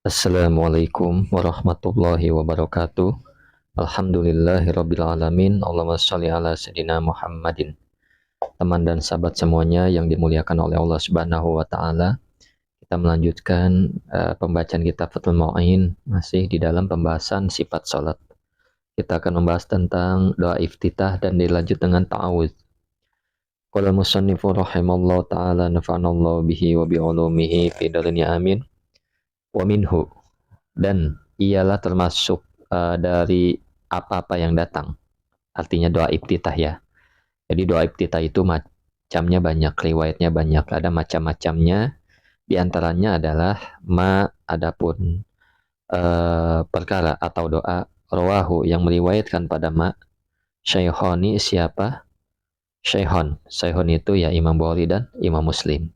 Assalamualaikum warahmatullahi wabarakatuh. Alhamdulillahirrabbilalamin. Allahumma sholli ala sayyidina Muhammadin. Teman dan sahabat semuanya yang dimuliakan oleh Allah Subhanahu wa taala. Kita melanjutkan pembacaan kitab Fathul Mu'in masih di dalam pembahasan sifat salat. Kita akan membahas tentang doa iftitah dan dilanjut dengan ta'awudz. Qala musannifu rahimallahu taala nafa'anallahu bihi wa bi ulumihi fi darin amin. Wa minhu, dan ialah termasuk dari apa-apa yang datang. Artinya doa iftitah ya. Jadi doa iftitah itu macamnya banyak, riwayatnya banyak, ada macam-macamnya. Di antaranya adalah adapun perkara atau doa rawahu yang meriwayatkan pada syaikhoni siapa? Syaikhon itu ya Imam Bukhari dan Imam Muslim.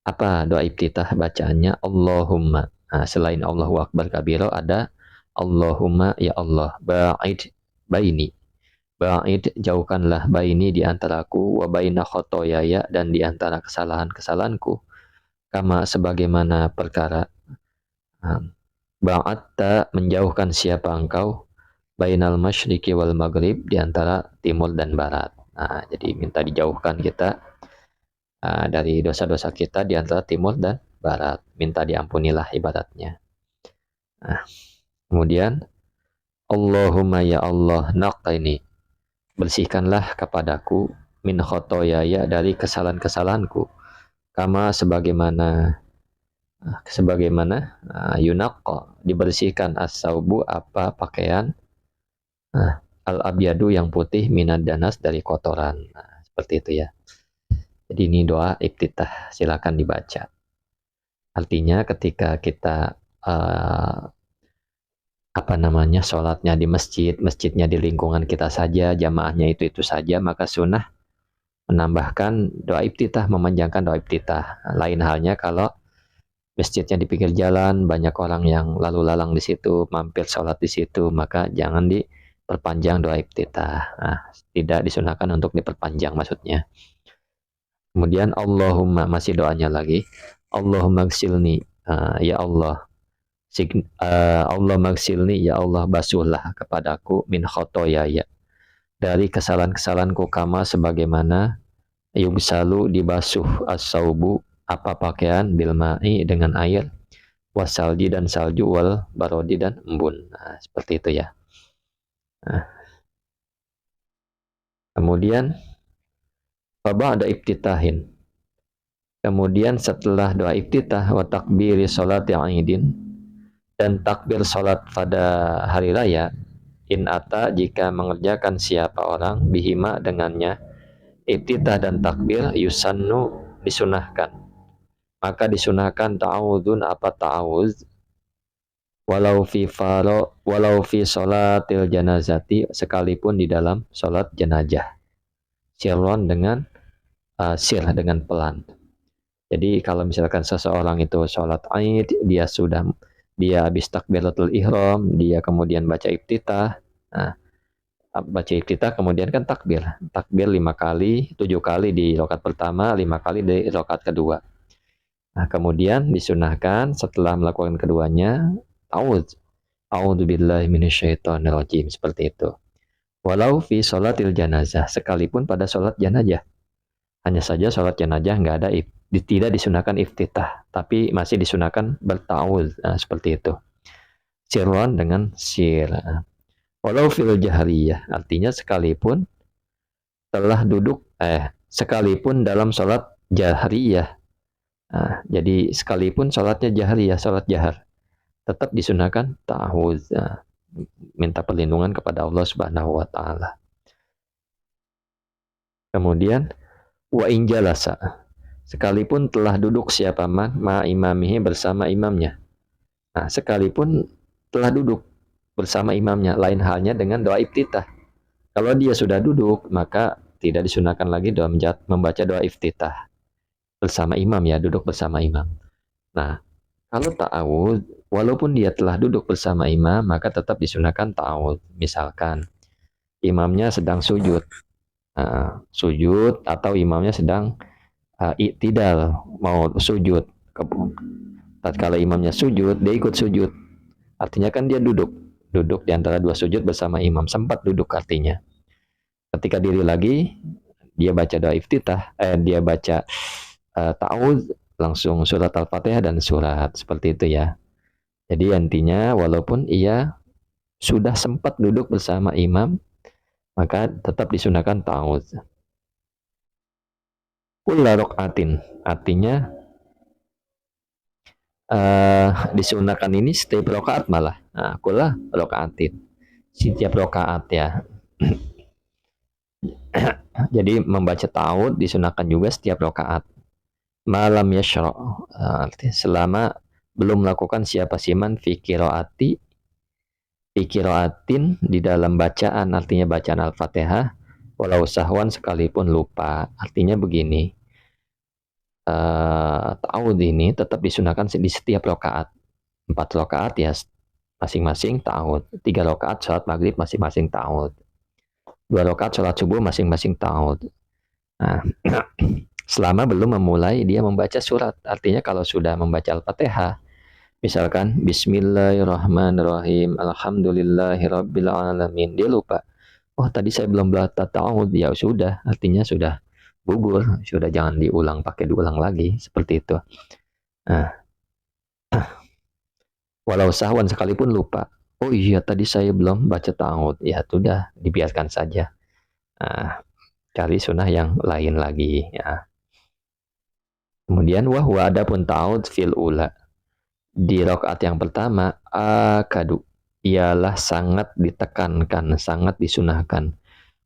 Apa doa iftitah bacaannya? Allahumma. Nah, selain Allahu Akbar kabiro ada Allahumma ya Allah ba'id baini. Ba'id jauhkanlah baini di antaraku wa baina khotoyaya dan di antara kesalahan-kesalahanku. Kama sebagaimana perkara ba'atta menjauhkan siapa engkau bainal masyriqi wal maghrib di antara timur dan barat. Nah, jadi minta dijauhkan kita dari dosa-dosa kita di antara timur dan barat. Minta diampunilah ibadatnya. Nah, kemudian Allahumma ya Allah naqini, bersihkanlah kepadaku min khotoyaya dari kesalahan-kesalahanku. Kama sebagaimana yunaqqa dibersihkan as-saubu apa pakaian al-abyadu yang putih minad danas dari kotoran. Nah, seperti itu ya. Jadi ini doa iftitah, silakan dibaca. Artinya ketika kita sholatnya di masjid, masjidnya di lingkungan kita saja, jamaahnya itu saja, maka sunnah menambahkan doa iftitah, memanjangkan doa iftitah. Lain halnya kalau masjidnya di pinggir jalan, banyak orang yang lalu lalang di situ, mampir sholat di situ, maka jangan diperpanjang doa iftitah. Nah, tidak disunahkan untuk diperpanjang maksudnya. Kemudian Allahumma, masih doanya lagi. Allahumma gsilni, ya Allah. Allah magsilni, ya Allah basuhlah kepadaku min khotoyaya dari kesalahan-kesalahanku kama sebagaimana yugsalu dibasuh as-saubu apa pakaian bilma'i dengan air wasalji dan salju wal barodi dan embun. Nah, seperti itu ya. Nah, kemudian ada iftitahin. Kemudian setelah doa iftitah wa takbiri sholat yang idin dan takbir sholat pada hari raya, in ata jika mengerjakan siapa orang bihima dengannya iftitah dan takbir yusannu disunahkan, maka disunahkan ta'awudun apa ta'awuz walau fi sholatil janazati sekalipun di dalam sholat jenazah sirron dengan sir dengan pelan. Jadi kalau misalkan seseorang itu sholat Aid, dia habis takbiratul ihram, dia kemudian baca iftitah. Nah, baca iftitah kemudian kan takbir 5 kali, 7 kali di rakaat pertama, 5 kali di rakaat kedua. Nah, kemudian disunahkan setelah melakukan keduanya, a'udzubillahi minasyaitonirrajim, seperti itu. Walau fi sholatil janazah, sekalipun pada sholat jenazah. Hanya saja sholat jenazah tidak disunahkan iftitah, tapi masih disunahkan berta'awudz. Nah, seperti itu. Sirron dengan sir. Walau fil jahriyah, artinya sekalipun dalam sholat jahriyah. Nah, jadi sekalipun sholatnya jahriyah, sholat jahar, tetap disunahkan ta'awudz. Nah, minta perlindungan kepada Allah Subhanahu wa taala. Kemudian wa in jalasa, sekalipun telah duduk siapa ma imamihi bersama imamnya. Nah, sekalipun telah duduk bersama imamnya, lain halnya dengan doa iftitah. Kalau dia sudah duduk, maka tidak disunahkan lagi membaca doa iftitah bersama imam ya, duduk bersama imam. Nah, kalau ta'awudz, walaupun dia telah duduk bersama imam, maka tetap disunahkan ta'awudz. Misalkan imamnya sedang sujud atau imamnya sedang i'tidal mau sujud, Tatkala imamnya sujud, dia ikut sujud. Artinya kan dia duduk di antara dua sujud bersama imam, sempat duduk artinya. Ketika diri lagi, dia baca doa iftitah, dia baca ta'awudz, langsung surat Al-Fatihah dan surat, seperti itu ya. Jadi intinya walaupun ia sudah sempat duduk bersama imam, maka tetap disunahkan ta'awudz. Kulla rok'atin, artinya disunahkan ini setiap rakaat malah. Nah, kulla rok'atin, setiap rakaat ya. Jadi membaca ta'awudz disunahkan juga setiap rakaat. Malam yashra', selama belum melakukan siapa siman fi qiraatin di dalam bacaan, artinya bacaan Al-Fatihah, walau sahwan sekalipun lupa. Artinya begini, ta'awudz ini tetap disunahkan di setiap rakaat. 4 rakaat ya masing-masing ta'awudz. 3 rakaat sholat maghrib masing-masing ta'awudz. 2 rakaat sholat subuh masing-masing ta'awudz. Nah, selama belum memulai dia membaca surat. Artinya kalau sudah membaca Al-Fatihah, misalkan Bismillahirrahmanirrahim, Alhamdulillahirabbil alamin, dia lupa. Oh, tadi saya belum baca ta'awudz. Ya sudah, artinya sudah gugur, sudah jangan diulang lagi, seperti itu. Nah, walau sahwan sekalipun lupa. Oh iya, tadi saya belum baca ta'awudz. Ya sudah, dibiarkan saja. Nah, cari sunnah yang lain lagi ya. Kemudian wahwa adapun ta'awudz fil ula, di rakaat yang pertama, akadu, ialah sangat ditekankan, sangat disunahkan.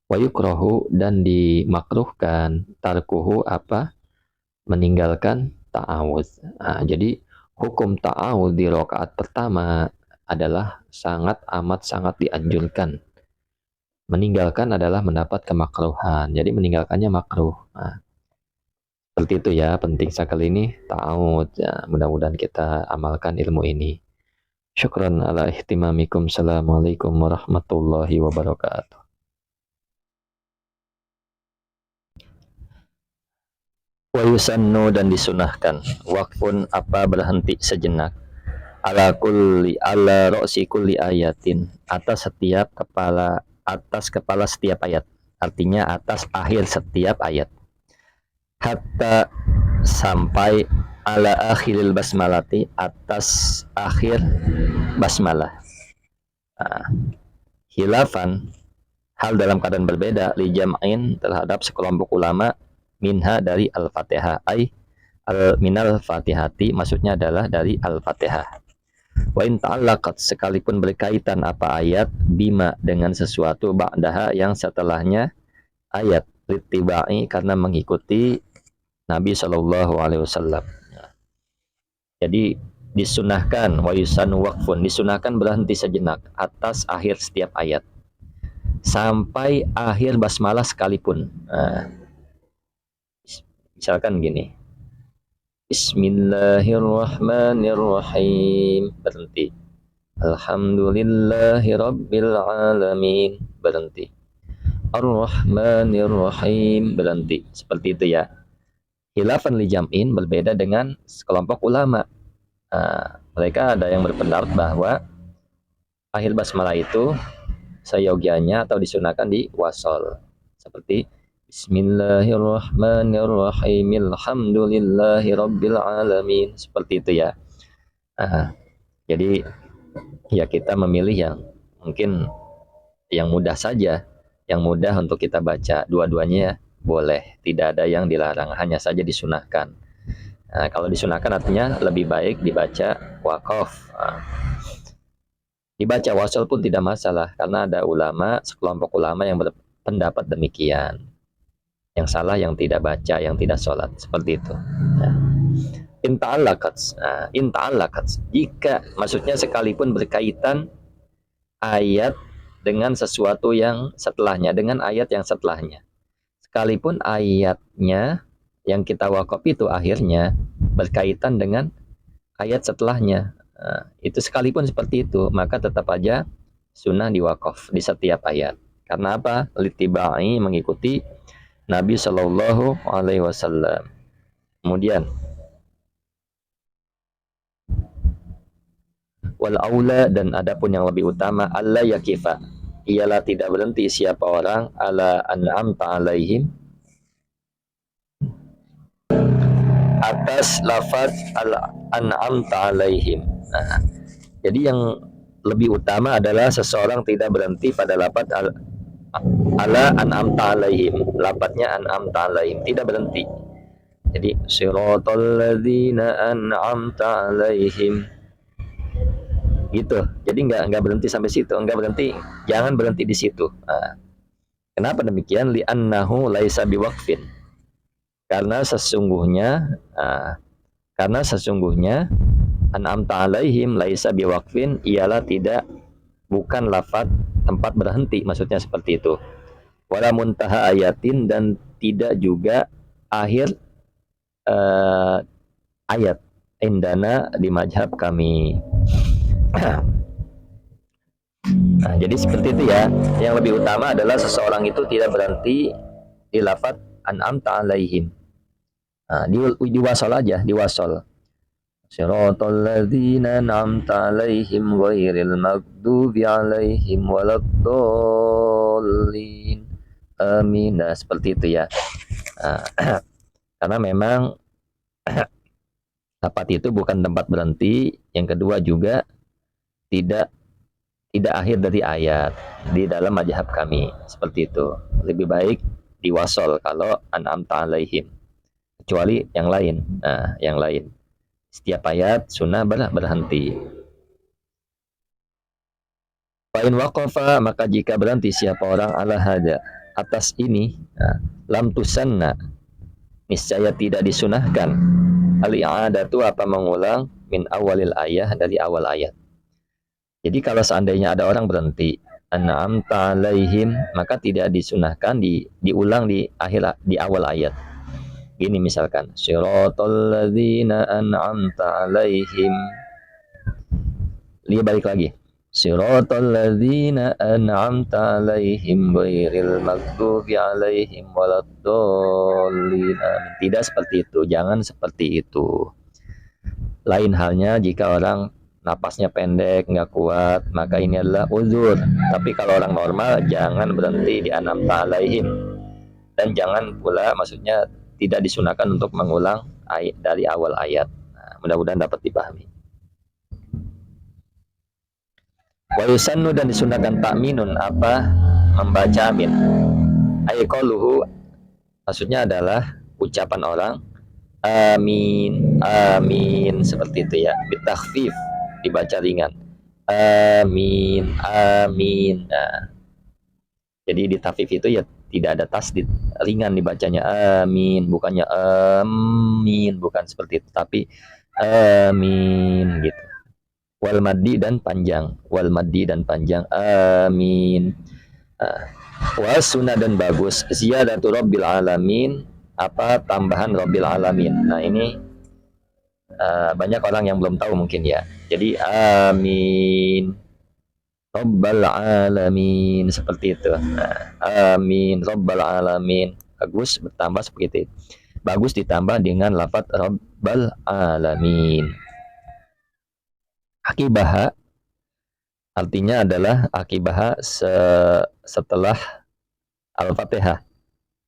Wa yukrahu, dan dimakruhkan, tarkuhu apa? Meninggalkan ta'awudz. Nah, jadi hukum ta'awudz di rakaat pertama adalah sangat dianjurkan. Meninggalkan adalah mendapat kemakruhan. Jadi meninggalkannya makruh. Nah, seperti itu ya, penting sekali ini ta'awudz ya. Mudah-mudahan kita amalkan ilmu ini. Syukran ala ihtimamikum. Assalamualaikum warahmatullahi wabarakatuh. Wa yusannu, dan disunahkan, waqfun apa berhenti sejenak, ala ra'si kulli ayatin, atas kepala setiap ayat. Artinya atas akhir setiap ayat. Hatta, sampai, ala akhiril basmalati, atas akhir basmalah. Hilafan, hal dalam keadaan berbeda, li jam'in, terhadap sekelompok ulama, minha, dari Al-Fatihah, minal fatihati, maksudnya adalah dari Al-Fatihah. Wa in ta'allaqat, sekalipun berkaitan apa ayat, bima, dengan sesuatu, ba'daha, yang setelahnya ayat, littiba'i, karena mengikuti Nabi Shallallahu Alaihi Wasallam. Jadi disunahkan, wa yusanu waqfun, disunahkan berhenti sejenak atas akhir setiap ayat sampai akhir basmalah sekalipun. Misalkan gini, Bismillahirrahmanirrahim, berhenti. Alhamdulillahirabbil alamin, berhenti. Ar-Rahmanirrahim, berhenti. Seperti itu ya. Khilafan li jam'in, berbeda dengan sekelompok ulama. Mereka ada yang berpendapat bahwa akhir basmalah itu seyogianya atau disunahkan di wasol. Seperti Bismillahirrahmanirrahim, Alhamdulillahirabbil alamin, seperti itu ya. Jadi ya kita memilih yang mungkin yang mudah saja, yang mudah untuk kita baca. Dua-duanya boleh, tidak ada yang dilarang, hanya saja disunahkan. Nah, kalau disunahkan artinya lebih baik dibaca waqaf. Dibaca wasal pun tidak masalah, karena ada ulama, sekelompok ulama yang berpendapat demikian. Yang salah yang tidak baca, yang tidak sholat, seperti itu. Inta'allaqat, jika, maksudnya sekalipun berkaitan ayat dengan sesuatu yang setelahnya, dengan ayat yang setelahnya. Sekalipun ayatnya yang kita wakaf itu akhirnya berkaitan dengan ayat setelahnya, itu sekalipun seperti itu, maka tetap aja sunnah diwakaf di setiap ayat. Karena apa? Litibai, mengikuti Nabi Shallallahu Alaihi Wasallam. Kemudian Wal aula, dan adapun yang lebih utama, alla yakifa, ialah tidak berhenti siapa orang ala an'amta alaihim, atas lafaz al an'amta alaihim. Nah, jadi yang lebih utama adalah seseorang tidak berhenti pada lafaz ala an'amta alaihim, lafaznya an'amta alaihim, tidak berhenti. Jadi siratal ladzina an'amta alaihim, gitu. Jadi nggak berhenti sampai situ, nggak berhenti, jangan berhenti di situ. Nah, kenapa demikian? Li'annahu laisa biwaqfin, karena sesungguhnya karena sesungguhnya an'amta alaihim laisa biwaqfin, ialah tidak, bukan lafaz tempat berhenti, maksudnya seperti itu. Wala muntaha ayatin, dan tidak juga akhir ayat, indana, di mazhab kami. Nah, jadi seperti itu ya. Yang lebih utama adalah seseorang itu tidak berhenti di lafaz an'amta alaihim. Nah, di wasal aja, di wasal. Siratal ladzina an'amta alaihim ghairil maghdubi alaihim waladdallin. Amin. Nah, seperti itu ya. Nah, karena memang tempat itu bukan tempat berhenti. Yang kedua juga tidak akhir dari ayat di dalam mazhab kami, seperti itu. Lebih baik diwasol kalau an'amta alaihim, kecuali yang lain. Nah, yang lain setiap ayat sunnah berhenti. Fa'in waqafa, maka jika berhenti siapa orang ala hada, atas ini, lam tusanna, niscaya tidak disunahkan, al-i'adatu, apa mengulang, min awalil ayah, dari awal ayat. Jadi kalau seandainya ada orang berhenti an'amta alaihim, maka tidak disunahkan diulang di awal ayat. Gini misalkan, siratal ladzina an'amta alaihim. Dia balik lagi. Siratal ladzina an'amta alaihim ghairil maghdubi alaihim waladdallin. Tidak seperti itu, jangan seperti itu. Lain halnya jika orang napasnya pendek, nggak kuat, maka ini adalah uzur. Tapi kalau orang normal, jangan berhenti di an'amta alaihim. Dan jangan pula, maksudnya tidak disunahkan untuk mengulang ayat dari awal ayat. Nah, mudah-mudahan dapat dipahami. Wa yusannu, dan disunahkan ta'minun, apa membaca amin. Ayqaluhu, maksudnya adalah ucapan orang amin, amin, seperti itu ya. Bitakhfif, dibaca ringan. Amin, amin. Nah, jadi di takhfif itu ya tidak ada tasdid, ringan dibacanya, amin, bukannya amin, bukan seperti itu, tapi amin gitu. Wal maddi, dan panjang, wal maddi, dan panjang, amin. Wa sunnah, dan bagus, ziyadatu rabbil alamin, apa tambahan rabbil alamin. Nah, ini banyak orang yang belum tahu mungkin ya. Jadi amin Rabbal alamin, seperti itu. Nah, amin Rabbal alamin, bagus bertambah seperti itu. Bagus ditambah dengan lafaz Rabbal alamin. Akibah artinya adalah akibah setelah Al-Fatihah.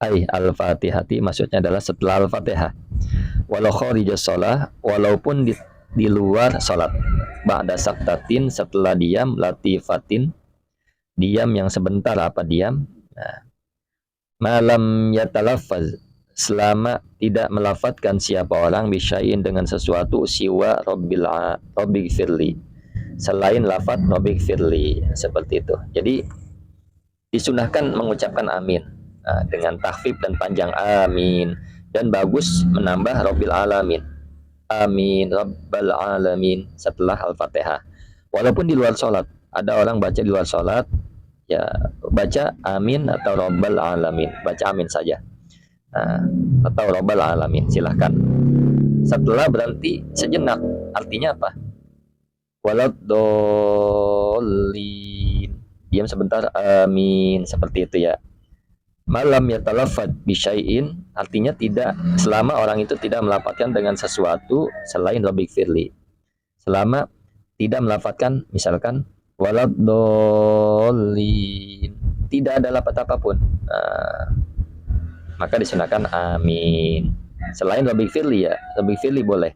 Al-Fatihati, maksudnya adalah setelah Al-Fatihah. Walau kharijas shalah, walaupun di luar salat. Ba'da saktatin, setelah diam, latifatin, diam yang sebentar, apa diam. Nah, malam yatalaffaz, selama tidak melafatkan siapa orang bisyai'in, dengan sesuatu, siwa rabbi firli, selain lafaz rabbi firli, seperti itu. Jadi disunahkan mengucapkan amin dengan takhfif dan panjang, amin, dan bagus menambah rabbil alamin, amin rabbal alamin, setelah Al-Fatihah. Walaupun di luar sholat, ada orang baca di luar sholat, ya baca amin atau rabbal alamin, baca amin saja, atau rabbal alamin, silahkan. Setelah berhenti sejenak, artinya apa? Waladdallin, diam sebentar, amin, seperti itu ya. Malam yatalaffad bisyai'in, artinya tidak, selama orang itu tidak melafadzkan dengan sesuatu selain rabbik firli, selama tidak melafadzkan misalkan waladdallin, tidak ada lafaz apapun, maka disunahkan amin. Selain lebih firli ya, lebih firli boleh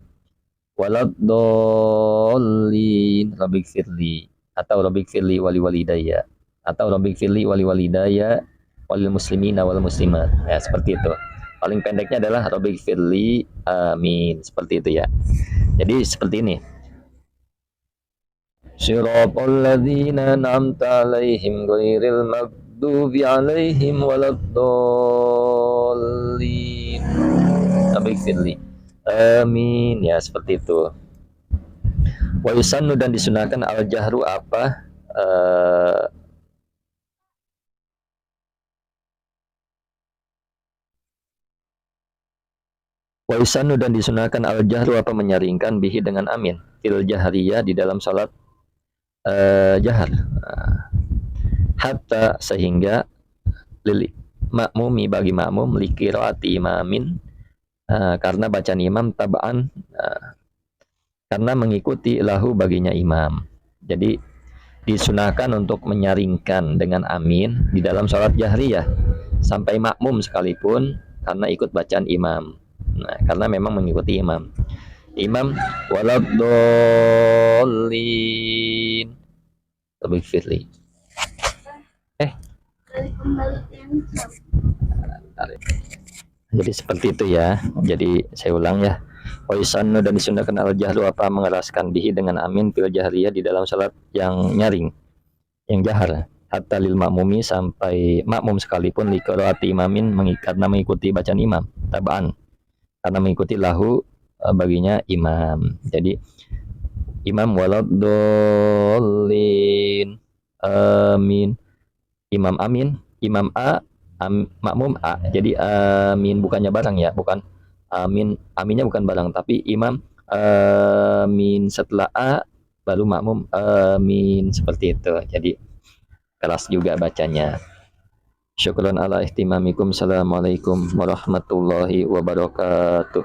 waladdallin lebih firli, atau lebih firli wali walidaya, atau lebih firli wali walidaya walil muslimina wal muslimat, ya seperti itu. Paling pendeknya adalah lebih firli amin, seperti itu ya. Jadi seperti ini. Siratal ladzina an'amta 'alaihim ghairil maghdubi 'alaihim waladdallin. Lebih firli amin, ya seperti itu. Wa yusannu, dan disunahkan al jahru apa, wa yusannu, dan disunahkan al jahru apa, menyaringkan bihi dengan amin fil jahriyah, di dalam salat jahar, hatta sehingga lili makmumi, bagi makmum, likiraati imamin, karena bacaan imam, tabaan, karena mengikuti lahu baginya imam. Jadi disunahkan untuk menyaringkan dengan amin di dalam sholat jahriyah sampai makmum sekalipun, karena ikut bacaan imam. Nah, karena memang mengikuti imam. Imam waladdallin lebih firli. Jadi seperti itu ya. Jadi saya ulang ya. Wa yusannu, dan disunahkan al jahru apa, mengeraskan bihi dengan amin fil jahriyah di dalam salat yang nyaring, yang jahar, hatta lil makmumi, sampai makmum sekalipun, li qiraati imamin, karena mengikuti bacaan imam, tabaan, karena mengikuti lahu baginya imam. Jadi imam waladdallin amin, imam amin, imam a, makmum a. Jadi amin bukannya barang ya, bukan amin, aminnya bukan barang, tapi imam amin setelah a, baru makmum amin, seperti itu. Jadi keras juga bacanya. Syukran ala ihtimamikum. Assalamualaikum warahmatullahi wabarakatuh.